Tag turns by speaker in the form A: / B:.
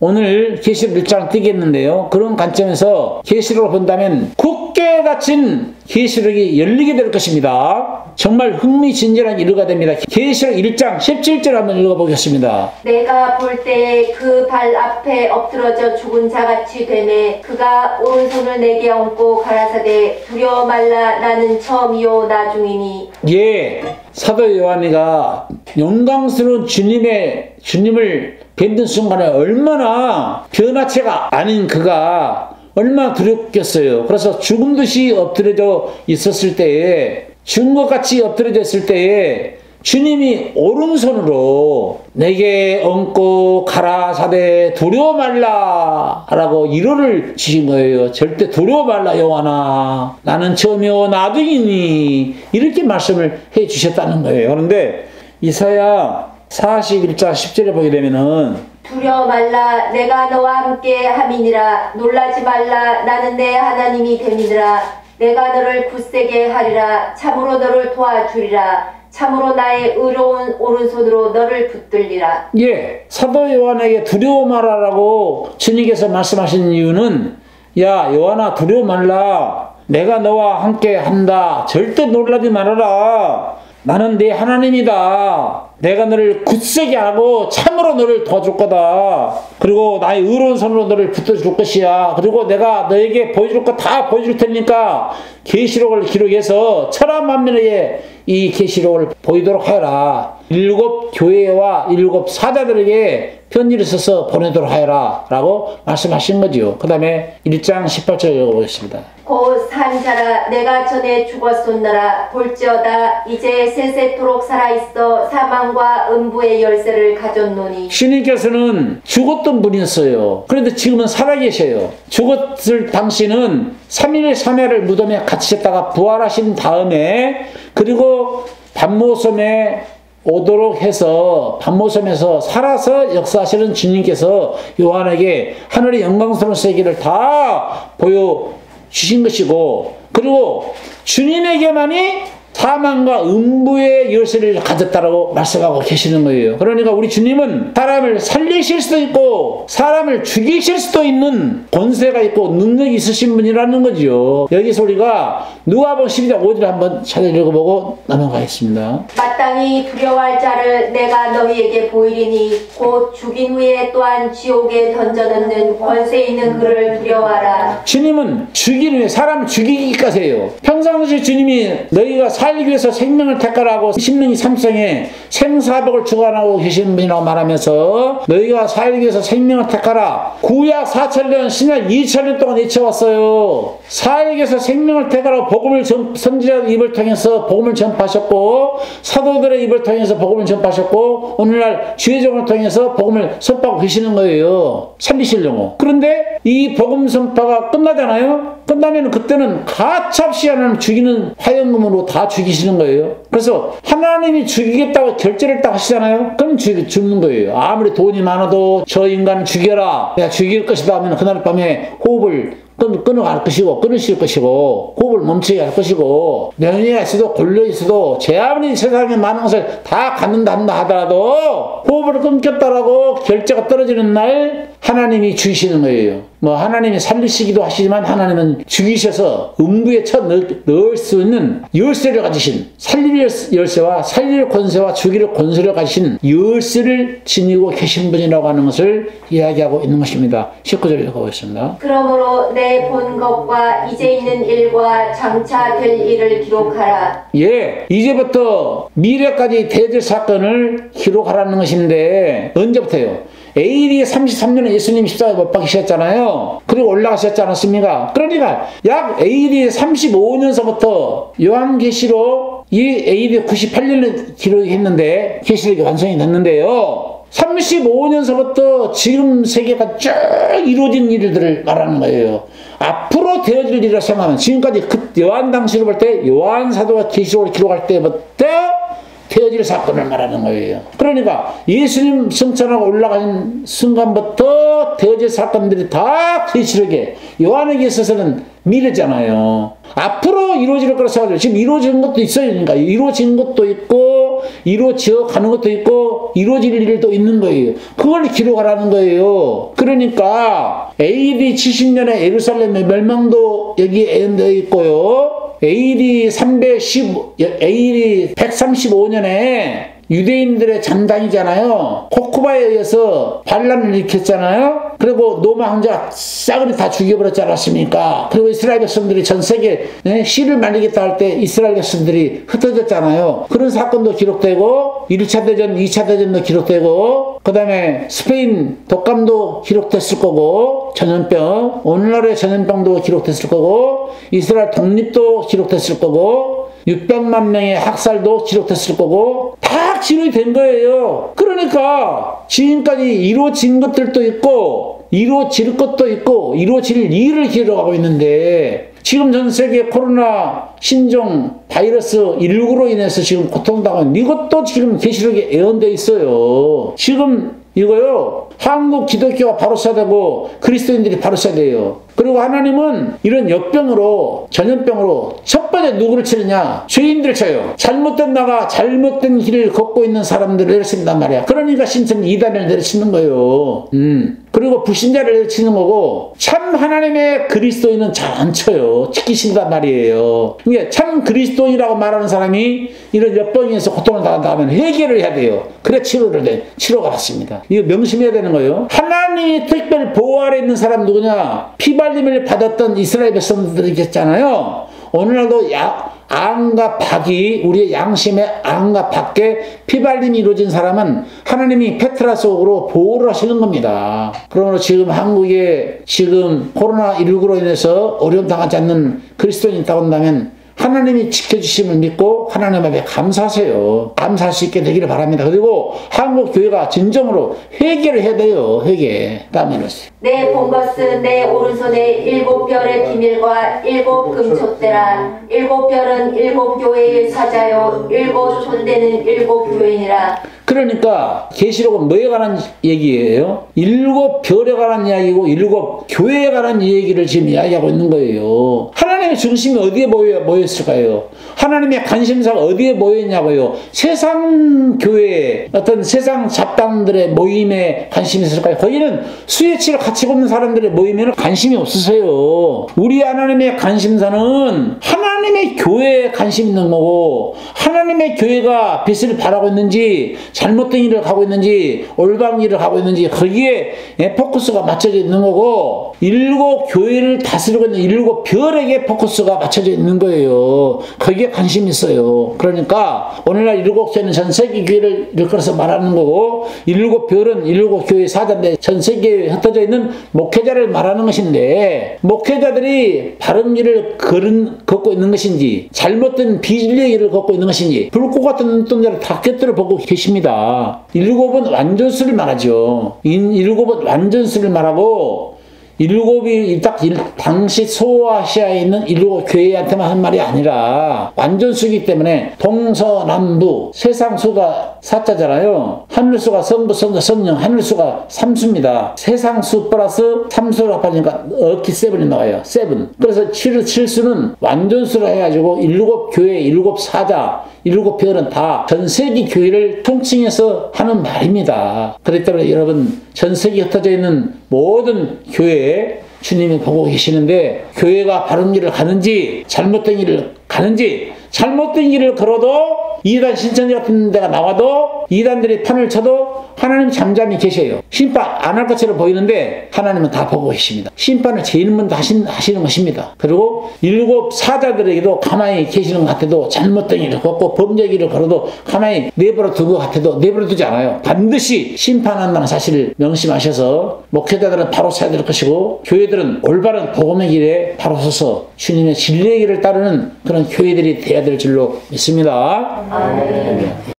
A: 오늘 계시록 1장을 띄겠는데요. 그런 관점에서 계시록을 본다면 굳게 닫힌 계시록이 열리게 될 것입니다. 정말 흥미진진한 일화가 됩니다. 계시록 1장 17절 한번 읽어보겠습니다.
B: 내가 볼 때에 그 발 앞에 엎드러져 죽은 자같이 되매 그가 오른손을 내게 얹고 가라사대 두려워 말라 나는 처음이요 나중이니.
A: 예, 사도 요한이가 영광스러운 주님을 뵙는 순간에 얼마나 변화체가 아닌 그가 얼마나 두렵겠어요. 그래서 죽은 듯이 엎드려져 있었을 때에, 죽은 것 같이 엎드려져 있을 때에 주님이 오른손으로 내게 얹고 가라사대 두려워 말라 라고 위로를 주신 거예요. 절대 두려워 말라 요한아 나는 처음이요 나중이니 이렇게 말씀을 해 주셨다는 거예요. 그런데 이사야 41장 10절에 보게 되면은
B: 두려워 말라 내가 너와 함께 함이니라 놀라지 말라 나는 내 하나님이 됨이니라 내가 너를 굳세게 하리라 참으로 너를 도와주리라 참으로 나의 의로운 오른손으로 너를 붙들리라.
A: 예, 사도 요한에게 두려워 말라라고 주님께서 말씀하신 이유는 야 요한아 두려워 말라 내가 너와 함께 한다 절대 놀라지 말아라 나는 네 하나님이다. 내가 너를 굳세게 하고 참으로 너를 도와줄 거다. 그리고 나의 의로운 손으로 너를 붙들어줄 것이야. 그리고 내가 너에게 보여줄 거 다 보여줄 테니까 계시록을 기록해서 천하 만민에게 이 계시록을 보이도록 하여라. 7 교회와 7 사자들에게 편지를 써서 보내도록 하여라 라고 말씀하신 거죠. 그 다음에 1장 18절 읽어보겠습니다.
B: 곧 산 자라 내가 전에 죽었었노라 볼지어다 이제 세세토록 살아있어 사망과 음부의 열쇠를 가졌노니.
A: 주님께서는 죽었던 분이었어요. 그런데 지금은 살아계셔요. 죽었을 당시는 3일 3夜을 무덤에 갇히셨다가 부활하신 다음에 그리고 밤모섬에 오도록 해서 밤모섬에서 살아서 역사하시는 주님께서 요한에게 하늘의 영광스러운 세계를 다 보여주신 것이고 그리고 주님에게만이 사망과 음부의 열쇠를 가졌다라고 말씀하고 계시는 거예요. 그러니까 우리 주님은 사람을 살리실 수도 있고 사람을 죽이실 수도 있는 권세가 있고 능력이 있으신 분이라는 거죠. 여기서 우리가 누가복음 12장 5절을 한번 찾아 읽어보고 넘어가겠습니다.
B: 마땅히 두려워할 자를 내가 너희에게 보이리니 곧 죽인 후에 또한 지옥에 던져넣는 권세 있는 그를 두려워하라.
A: 주님은 죽인 후에 사람을 죽이기까지 해요. 평상시 주님이 너희가 살기 위해서 생명을 택하라고 신명기 3장에 생사벽을 주관하고 계신 분이라고 말하면서 너희가 살기 위해서 생명을 택하라. 구약 4,000년 신약 2,000년 동안 외쳐왔어요. 살기 위해서 생명을 택하라고 복음을 선지자 입을 통해서 복음을 전파하셨고 사도들의 입을 통해서 복음을 전파하셨고 오늘날 주의종을 통해서 복음을 선포하고 계시는 거예요. 살리시려고. 그런데 이 복음 선파가 끝나잖아요. 끝나면 그때는 가차없이 하나님 죽이는 화형금으로 다 죽이시는 거예요. 그래서 하나님이 죽이겠다고 결제를 딱 하시잖아요. 그럼 죽는 거예요. 아무리 돈이 많아도 저 인간을 죽여라 내가 죽일 것이다 하면 그날 밤에 호흡을 끊어갈 것이고 끊으실 것이고 호흡을 멈추게 할 것이고 명예가 있어도 권력이 있어도 제 아무리 세상에 많은 것을 다 갖는다 한다 하더라도 호흡을 끊겼다라고 결제가 떨어지는 날 하나님이 죽이시는 거예요. 뭐 하나님이 살리시기도 하시지만 하나님은 죽이셔서 음부에 넣을 수 있는 열쇠를 가지신 살릴 열쇠와 살릴 권세와 죽일 권세를 가지신 열쇠를 지니고 계신 분이라고 하는 것을 이야기하고 있는 것입니다. 19절 읽어보겠습니다.
B: 그러므로 내 본 것과 이제 있는 일과 장차 될 일을 기록하라.
A: 예, 이제부터 미래까지 대될 사건을 기록하라는 것인데 언제부터요? AD 33년에 예수님 십자가에 못 박히셨잖아요. 그리고 올라가셨지 않았습니까? 그러니까 약 AD 35년서부터 요한계시록 이 AD 98년에 기록했는데 계시록이 완성이 됐는데요. 35년서부터 지금 세계가 쭉 이루어진 일들을 말하는 거예요. 앞으로 되어질 일이라 생각하면 지금까지 그 요한 당시로 볼 때 요한 사도가 계시록을 기록할 때부터 되어질 사건을 말하는 거예요. 그러니까 예수님 승천하고 올라가는 순간부터 되어질 사건들이 다 계시록에 요한에게 있어서는 미래잖아요. 앞으로 이루어질 거라 생각해요. 지금 이루어진 것도 있어요. 그러니까 이루어진 것도 있고 이루어져 가는 것도 있고 이루어질 일도 있는 거예요. 그걸 기록하라는 거예요. 그러니까 AD 70년에 예루살렘의 멸망도 여기에 예언되어 있고요. AD 135년에 유대인들의 장단이잖아요. 코쿠바에 의해서 반란을 일으켰잖아요. 그리고 로마 황제가 싸그리 다 죽여버렸지 않았습니까? 그리고 이스라엘 백성들이 전 세계 씨를 말리겠다 할 때 이스라엘 백성들이 흩어졌잖아요. 그런 사건도 기록되고 1차 대전, 2차 대전도 기록되고 그 다음에 스페인 독감도 기록됐을 거고 전염병, 오늘날의 전염병도 기록됐을 거고 이스라엘 독립도 기록됐을 거고 600만 명의 학살도 기록됐을 거고 다 기록이 된 거예요. 그러니까 지금까지 이루어진 것들도 있고 이루어질 것도 있고 이루어질 일을 기록하고 있는데 지금 전 세계 코로나 신종 바이러스 19로 인해서 지금 고통당한 이것도 지금 계시록에 예언되어 있어요. 지금 이거요. 한국 기독교가 바로 서야 되고 그리스도인들이 바로 서야 돼요. 그리고 하나님은 이런 역병으로 전염병으로 첫 번째 누구를 치느냐? 죄인들을 쳐요. 잘못된 나가 잘못된 길을 걷고 있는 사람들을 내려친단 말이야. 그러니까 신천 이단을 내려치는 거예요. 그리고 불신자를 내려치는 거고 참 하나님의 그리스도인은 잘 안 쳐요. 지키신단 말이에요. 이게 참 그리스도인이라고 말하는 사람이 이런 역병에서 고통을 당한다면 해결을 해야 돼요. 그래 치료가 받습니다. 이거 명심해야 되는 거예요. 하나님이 특별 보호 아래 있는 사람 누구냐? 피발림을 받았던 이스라엘 백성들이겠잖아요. 오늘날도 안과 박이 우리의 양심의 안과 밖에 피발림이 이루어진 사람은 하나님이 페트라 속으로 보호를 하시는 겁니다. 그러므로 지금 한국에 지금 코로나19로 인해서 어려움 당하지 않는 그리스도인이 있다고 한다면 하나님이 지켜주심을 믿고 하나님 앞에 감사하세요. 감사할 수 있게 되기를 바랍니다. 그리고 한국 교회가 진정으로 회개를 해야 돼요. 회개. 다음에 이러세요.
B: 내 본 것은 내 오른손에 7별의 비밀과 7 금촛대라. 7별은 7 교회의 사자요 7 촛대는 7 교회니라. 그러니까
A: 계시록은 뭐에 관한 얘기예요? 7 별에 관한 이야기고 7 교회에 관한 얘기를 지금 이야기하고 있는 거예요. 하나님의 중심이 어디에 모였을까요? 하나님의 관심사가 어디에 모였냐고요? 세상 교회, 어떤 세상 잡당들의 모임에 관심이 있을까요? 거기는 수혜치를 같이 걷는 사람들의 모임에는 관심이 없으세요. 우리 하나님의 관심사는 하나님의 교회에 관심 있는 거고 하나님의 교회가 빛을 발하고 있는지 잘못된 일을 가고 있는지 올바른 일을 가고 있는지 거기에 포커스가 맞춰져 있는 거고 7 교회를 다스리고 있는 7 별에게 포커스가 맞춰져 있는 거예요. 거기에 관심이 있어요. 그러니까 오늘날 7 교회는 전 세계 교회를 일컬어서 말하는 거고 7 별은 7 교회 사자인데 전 세계에 흩어져 있는 목회자를 말하는 것인데 목회자들이 바른 길을 걷고 있는 것인지 잘못된 비진리의 길을 걷고 있는 것인지 불꽃 같은 눈동자를 다 곁들여 보고 계십니다. 7은 완전수를 말하죠. 7은 완전수를 말하고 7이 딱 당시 소아시아에 있는 7 교회한테만 한 말이 아니라 완전수이기 때문에 동서남부 세상수가 사자잖아요. 하늘수가 성부, 성자, 성령, 하늘수가 삼수입니다. 세상수 플러스 삼수를 합하니까 어키 세븐이 나와요. 세븐. 그래서 7수는 완전수로 해가지고 7 교회, 7 사자, 7 별은 다 전 세계 교회를 통칭해서 하는 말입니다. 그렇기 때문에 여러분 전 세계에 흩어져 있는 모든 교회에 주님이 보고 계시는데 교회가 바른 길을 가는지 잘못된 길을 가는지 잘못된 길을 걸어도 이단 신천지 같은 데가 나와도 이단들이 판을 쳐도 하나님 잠잠히 계셔요. 심판 안 할 것처럼 보이는데 하나님은 다 보고 계십니다. 심판을 제일 먼저 하시는 것입니다. 그리고 7 사자들에게도 가만히 계시는 것 같아도 잘못된 길을 걷고 범죄 길을 걸어도 가만히 내버려 두고 같아도 내버려 두지 않아요. 반드시 심판한다는 사실을 명심하셔서 목회자들은 바로 서야 될 것이고 교회들은 올바른 복음의 길에 바로 서서 주님의 진리의 길을 따르는 그런 교회들이 되어야 될 줄로 믿습니다.
B: 아멘.